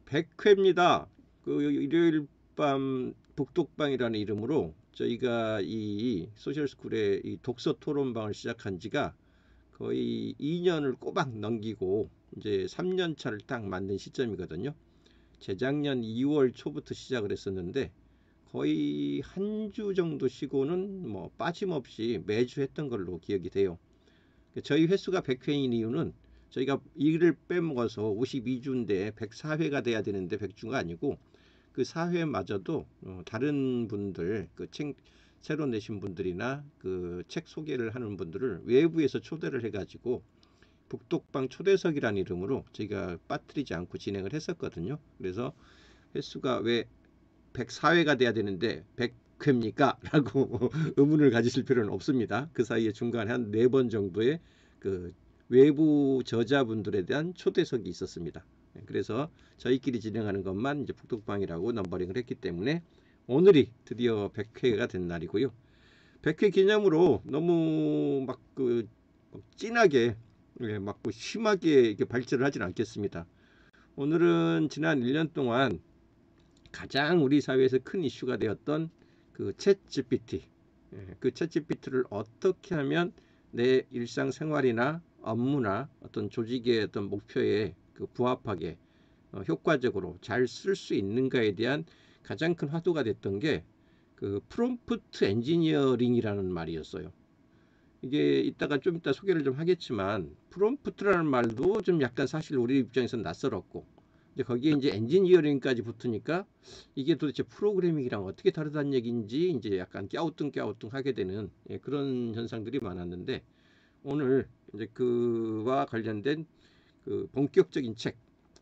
100회입니다. 그 일요일 밤 북독방이라는 이름으로 저희가 이 소셜스쿨의 이 독서 토론방을 시작한 지가 거의 2년을 꼬박 넘기고 이제 3년 차를 딱 만든 시점이거든요. 재작년 2월 초부터 시작을 했었는데 거의 한 주 정도 쉬고는 뭐 빠짐없이 매주 했던 걸로 기억이 돼요. 저희 횟수가 100회인 이유는 저희가 일을 빼먹어서 52주인데 104회가 돼야 되는데 100주가 아니고 그 4회마저도 다른 분들 그 책 새로 내신 분들이나 그 책 소개를 하는 분들을 외부에서 초대를 해가지고 북독방 초대석이라는 이름으로 저희가 빠뜨리지 않고 진행을 했었거든요. 그래서 횟수가 왜 104회가 돼야 되는데 100회입니까? 라고 의문을 가지실 필요는 없습니다. 그 사이에 중간에 한 4번 정도의 그 외부 저자분들에 대한 초대석이 있었습니다. 그래서 저희끼리 진행하는 것만 이제 북독방이라고 넘버링을 했기 때문에 오늘이 드디어 100회가 된 날이고요. 100회 기념으로 너무 막그 진하게 막그 심하게 이렇게 발제를 하지는 않겠습니다. 오늘은 지난 1년 동안 가장 우리 사회에서 큰 이슈가 되었던 그 챗 GPT, 그 챗 GPT를 어떻게 하면 내 일상생활이나 업무나 어떤 조직의 어떤 목표에 그 부합하게 효과적으로 잘 쓸 수 있는가에 대한 가장 큰 화두가 됐던 게 그 프롬프트 엔지니어링이라는 말이었어요. 이게 이따가 좀 이따 소개를 좀 하겠지만 프롬프트라는 말도 좀 약간 사실 우리 입장에서는 낯설었고 이제 거기에 이제 엔지니어링까지 붙으니까 이게 도대체 프로그래밍이랑 어떻게 다르다는 얘기인지 이제 약간 갸우뚱 하게 되는 그런 현상들이 많았는데 오늘 이제 그와 관련된 그 본격적인 책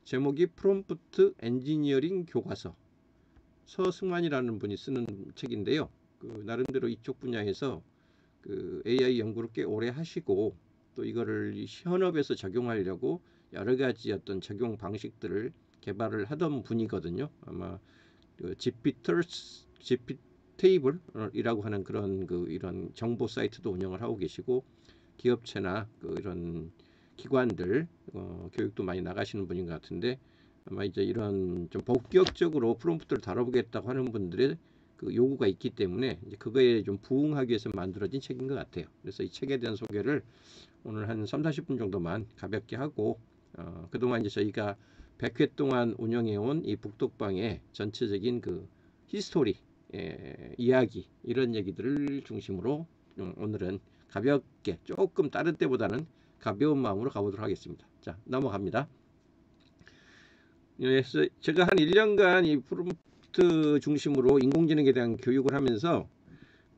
제목이 프롬프트 엔지니어링 교과서 서승만이라는 분이 쓰는 책인데요. 그 나름대로 이쪽 분야에서 그 AI 연구를 꽤 오래 하시고 또 이거를 현업에서 적용하려고 여러 가지 어떤 적용 방식들을 개발을 하던 분이거든요. 아마 그 GP 테이블이라고 하는 그런 그 이런 정보 사이트도 운영을 하고 계시고 기업체나 그 이런 기관들 교육도 많이 나가시는 분인 것 같은데 아마 이제 이런 좀 본격적으로 프롬프트를 다뤄보겠다고 하는 분들의 그 요구가 있기 때문에 이제 그거에 좀 부응하기 위해서 만들어진 책인 것 같아요. 그래서 이 책에 대한 소개를 오늘 한 3, 40분 정도만 가볍게 하고 그동안 이제 저희가 100회 동안 운영해온 이 북독방의 전체적인 그 히스토리, 이야기 이런 얘기들을 중심으로 오늘은 가볍게 조금 다른 때보다는 가벼운 마음으로 가보도록 하겠습니다. 자, 넘어갑니다. 그래서 제가 한 1년간 이 프롬프트 중심으로 인공지능에 대한 교육을 하면서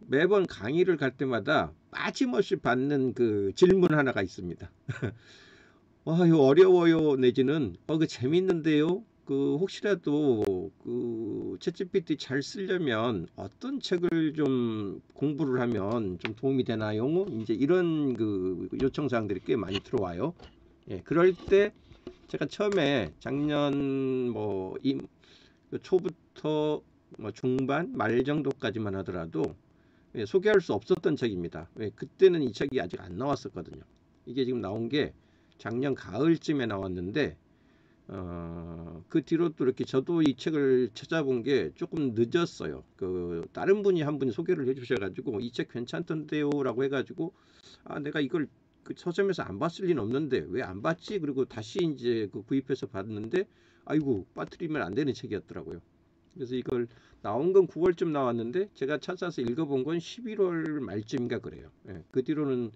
매번 강의를 갈 때마다 빠짐없이 받는 그 질문 하나가 있습니다. 와, 이거 어려워요. 내지는 그 재밌는데요. 그 혹시라도 그 챗GPT 잘 쓰려면 어떤 책을 좀 공부를 하면 좀 도움이 되나요? 이제 이런 그 요청 사항들이 꽤 많이 들어와요. 예, 그럴 때 제가 처음에 작년 뭐 초부터 뭐 중반 말 정도까지만 하더라도 소개할 수 없었던 책입니다. 그때는 이 책이 아직 안 나왔었거든요. 이게 지금 나온 게 작년 가을쯤에 나왔는데 그 뒤로 또 이렇게 저도 이 책을 찾아본 게 조금 늦었어요. 그 다른 분이 한 분이 소개를 해주셔가지고 이 책 괜찮던데요라고 해가지고 내가 이걸 그 서점에서 안 봤을 리는 없는데 왜 안 봤지? 그리고 다시 이제 그 구입해서 봤는데 아이고 빠뜨리면 안 되는 책이었더라고요. 그래서 이걸 나온 건 9월쯤 나왔는데 제가 찾아서 읽어본 건 11월 말쯤인가 그래요. 그 뒤로는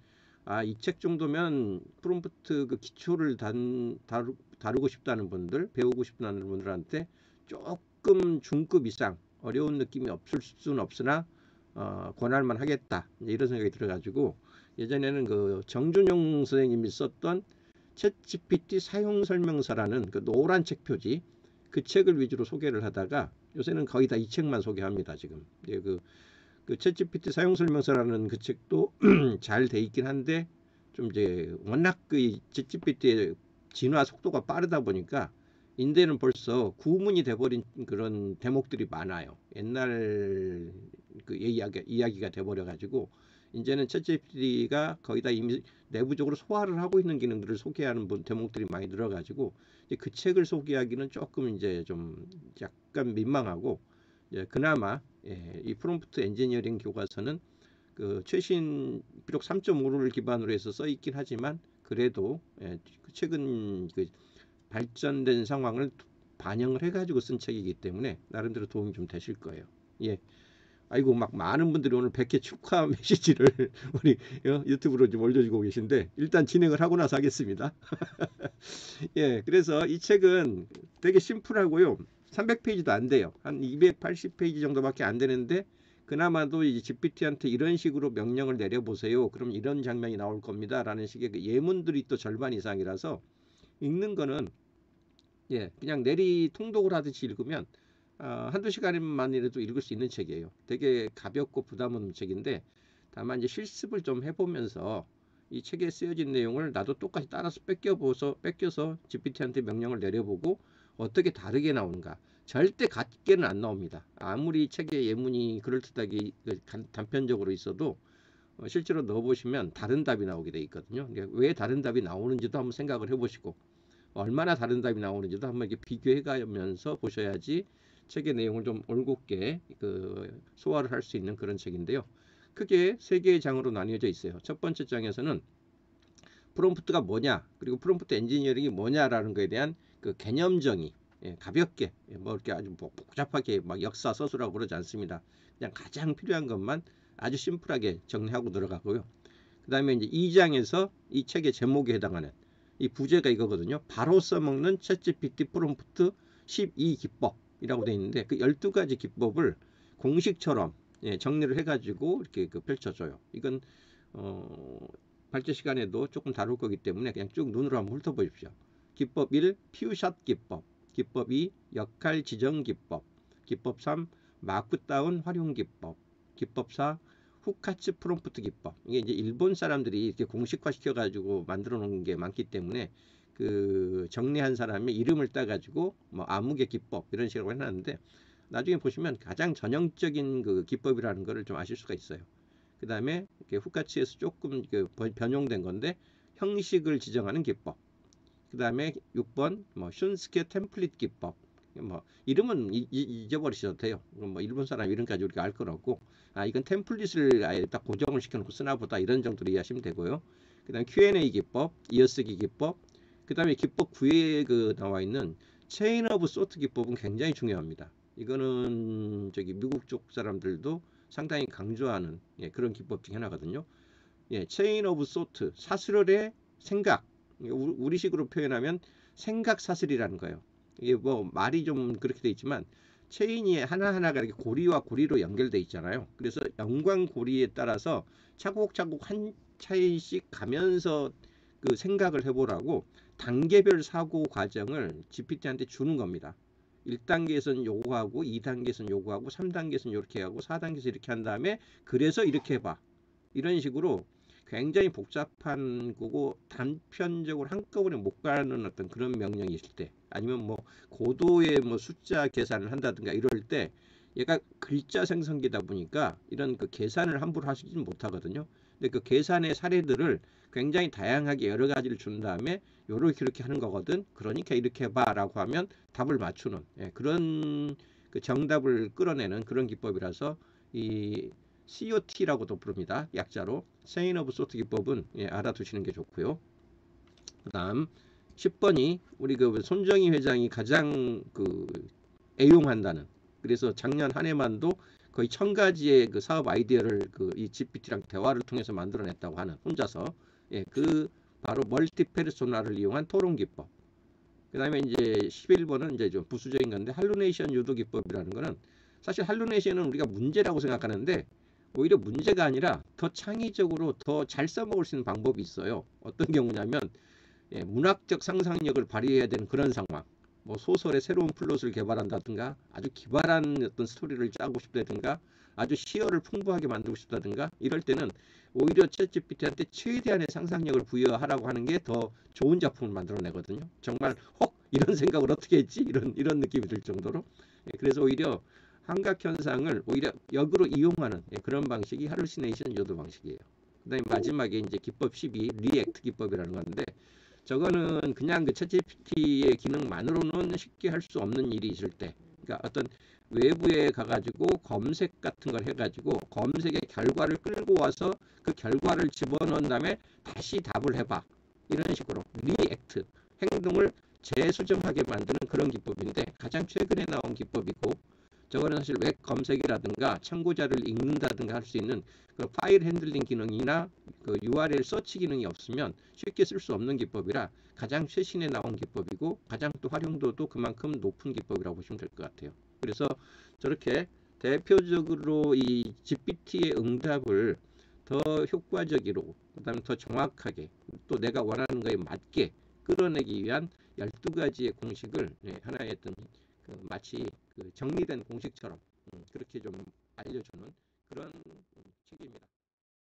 이 책 정도면 프롬프트 그 기초를 다루고 싶다는 분들, 배우고 싶다는 분들한테 조금 중급 이상 어려운 느낌이 없을 수는 없으나 권할만 하겠다 이런 생각이 들어가지고 예전에는 그 정준용 선생님이 썼던 챗 GPT 사용 설명서라는 그 노란 책 표지 그 책을 위주로 소개를 하다가 요새는 거의 다 이 책만 소개합니다. 지금 챗 GPT 사용 설명서라는 그 책도 잘 돼 있긴 한데 좀 이제 워낙 그챗 GPT의 진화 속도가 빠르다 보니까 인대는 벌써 구문이 돼버린 그런 대목들이 많아요. 옛날 그 이야기가 돼버려 가지고 이제는 챗GPT가 거의 다 이미 내부적으로 소화를 하고 있는 기능들을 소개하는 대목들이 많이 늘어가지고 이제 그 책을 소개하기는 조금 이제 좀 약간 민망하고 이제 그나마 이 프롬프트 엔지니어링 교과서는 그 최신 비록 3.5를 기반으로 해서 써 있긴 하지만 그래도 그 최근 그 발전된 상황을 반영을 해가지고 쓴 책이기 때문에 나름대로 도움이 좀 되실 거예요. 예. 아이고 막 많은 분들이 오늘 100회 축하 메시지를 우리 유튜브로 좀 올려주고 계신데 일단 진행을 하고 나서 하겠습니다. 예, 그래서 이 책은 되게 심플하고요. 300페이지도 안 돼요. 한 280페이지 정도밖에 안 되는데 그나마도 이제 GPT한테 이런 식으로 명령을 내려보세요. 그럼 이런 장면이 나올 겁니다. 라는 식의 그 예문들이 또 절반 이상이라서 읽는 거는 그냥 내리 통독을 하듯이 읽으면 한두 시간만이라도 읽을 수 있는 책이에요. 되게 가볍고 부담 없는 책인데 다만 이제 실습을 좀 해보면서 이 책에 쓰여진 내용을 나도 똑같이 따라서 뺏겨서 GPT한테 명령을 내려보고 어떻게 다르게 나오는가. 절대 같게는 안 나옵니다. 아무리 책의 예문이 그럴듯하게 단편적으로 있어도 실제로 넣어보시면 다른 답이 나오게 돼 있거든요. 왜 다른 답이 나오는지도 한번 생각을 해보시고 얼마나 다른 답이 나오는지도 한번 이렇게 비교해 가면서 보셔야지 책의 내용을 좀 올곧게 소화를 할 수 있는 그런 책인데요. 크게 세 개의 장으로 나뉘어져 있어요. 첫 번째 장에서는 프롬프트가 뭐냐, 그리고 프롬프트 엔지니어링이 뭐냐라는 것에 대한 그 개념 정의, 가볍게 뭐 이렇게 아주 복잡하게 막 역사 서술하고 그러지 않습니다. 그냥 가장 필요한 것만 아주 심플하게 정리하고 들어가고요. 그 다음에 이제 2장에서 이 책의 제목에 해당하는 이 부제가 이거거든요. 바로 써먹는 챗GPT 프롬프트 12기법이라고 되어 있는데 그 12가지 기법을 공식처럼 정리를 해가지고 이렇게 펼쳐줘요. 이건 발제 시간에도 조금 다룰 거기 때문에 그냥 쭉 눈으로 한번 훑어보십시오. 기법 1, 퓨샷 기법. 기법 2, 역할 지정 기법. 기법 3, 마크다운 활용 기법. 기법 4, 후카츠 프롬프트 기법. 이게 이제 일본 사람들이 이렇게 공식화 시켜가지고 만들어 놓은 게 많기 때문에 그 정리한 사람의 이름을 따가지고 뭐 아무개 기법 이런 식으로 해놨는데 나중에 보시면 가장 전형적인 그 기법이라는 거를 좀 아실 수가 있어요. 그 다음에 후카츠에서 조금 변형된 건데 형식을 지정하는 기법. 그 다음에 6번 뭐 슌스케 템플릿 기법. 뭐 이름은 잊어버리셔도 돼요. 뭐 일본 사람 이름까지 우리가 알 건 없고 이건 템플릿을 아예 딱 고정을 시켜놓고 쓰나 보다 이런 정도로 이해하시면 되고요. 그 다음에 Q&A 기법, 이어쓰기 기법, 그 다음에 기법 9에 나와 있는 체인 오브 소트 기법은 굉장히 중요합니다. 이거는 미국 쪽 사람들도 상당히 강조하는 그런 기법 중에 하나거든요. 체인 오브 소트, 사슬의 생각, 우리식으로 표현하면 생각 사슬이라는 거예요. 이게 뭐 말이 좀 그렇게 돼 있지만 체인이 하나하나가 이렇게 고리와 고리로 연결돼 있잖아요. 그래서 연관고리에 따라서 차곡차곡 한 차이씩 가면서 그 생각을 해보라고 단계별 사고 과정을 GPT한테 주는 겁니다. 1단계에서는 요거 하고 2단계에서는 요거 하고 3단계에서는 이렇게 하고 4단계에서 이렇게 한 다음에 그래서 이렇게 해봐. 이런 식으로 굉장히 복잡한 거고 단편적으로 한꺼번에 못 가는 어떤 그런 명령이 있을 때 아니면 뭐 고도의 뭐 숫자 계산을 한다든가 이럴 때 얘가 글자 생성기다 보니까 이런 그 계산을 함부로 하시지는 못하거든요. 근데 그 계산의 사례들을 굉장히 다양하게 여러 가지를 준 다음에 요렇게 이렇게 하는 거거든. 그러니까 이렇게 해봐라고 하면 답을 맞추는 그런 그 정답을 끌어내는 그런 기법이라서 이 COT라고도 부릅니다. 약자로 체인 오브 소트 기법은 알아두시는 게 좋고요. 그다음 10번이 우리 그 손정희 회장이 가장 애용한다는 그래서 작년 한 해만도 거의 1000가지의 그 사업 아이디어를 이 GPT랑 대화를 통해서 만들어냈다고 하는 혼자서 그 바로 멀티 페르소나를 이용한 토론 기법. 그다음에 이제 11번은 이제 좀 부수적인 건데 할루네이션 유도 기법이라는 거는 사실 할루네이션은 우리가 문제라고 생각하는데 오히려 문제가 아니라 더 창의적으로 더 잘 써먹을 수 있는 방법이 있어요. 어떤 경우냐면 문학적 상상력을 발휘해야 되는 그런 상황. 뭐 소설의 새로운 플롯을 개발한다든가 아주 기발한 어떤 스토리를 짜고 싶다든가 아주 시어를 풍부하게 만들고 싶다든가 이럴 때는 오히려 챗GPT한테 최대한의 상상력을 부여하라고 하는 게 더 좋은 작품을 만들어내거든요. 정말 이런 생각을 어떻게 했지? 이런 느낌이 들 정도로. 그래서 오히려 환각 현상을 오히려 역으로 이용하는 그런 방식이 할루시네이션 유도 방식이에요. 그다음에 마지막에 이제 기법 12 리액트 기법이라는 건데 저거는 그냥 그 챗GPT의 기능만으로는 쉽게 할 수 없는 일이 있을 때, 그러니까 어떤 외부에 가가지고 검색 같은 걸 해가지고 검색의 결과를 끌고 와서 그 결과를 집어넣은 다음에 다시 답을 해봐. 이런 식으로 리액트, 행동을 재수정하게 만드는 그런 기법인데 가장 최근에 나온 기법이고 저거는 사실 웹 검색이라든가 참고자를 읽는다든가 할 수 있는 그 파일 핸들링 기능이나 그 URL 서치 기능이 없으면 쉽게 쓸 수 없는 기법이라 가장 최신에 나온 기법이고 가장 또 활용도도 그만큼 높은 기법이라고 보시면 될 것 같아요. 그래서 저렇게 대표적으로 이 GPT의 응답을 더 효과적으로 그다음에 더 정확하게 또 내가 원하는 거에 맞게 끌어내기 위한 12가지의 공식을 하나의 어떤 마치 그 정리된 공식처럼 그렇게 좀 알려주는 그런